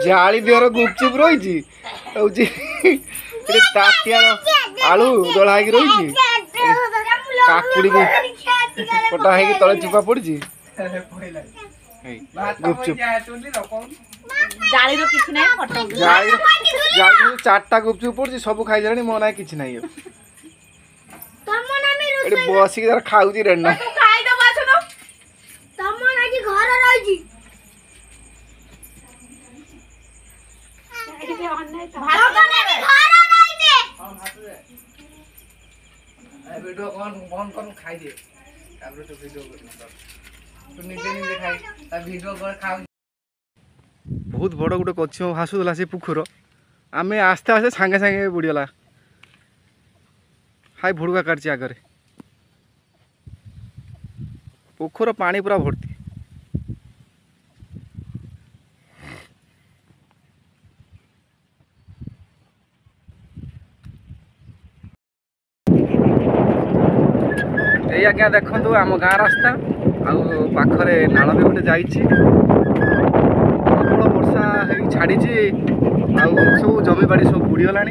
जाली देहर गुपचुप रही ताटियार आलू दला रही काकुड़ी भी कटा है तले चुपा पड़ी गुपचुप चारटा गुपचुप पड़ी सब खाई जानी मो ना कि ना बसिक तार खाऊ रेना वीडियो ऑन कर खाई दे तापर तो वीडियो कर तो निजे निजे खाई ता वीडियो कर खाऊ बहुत बड़ गुटे कछ हासुला से पुखर आमे आस्ते आस्ते सांगे सांगे बुड़ीगला हाई भुड़का काटची आगे पोखर पानी पूरा भर्ती ये आज्ञा देखु आम गाँ रास्ता आखरे नाल भी गोटे प्रबल वर्षा छाड़ी सब जमी बाड़ी सब बुड़ीगला।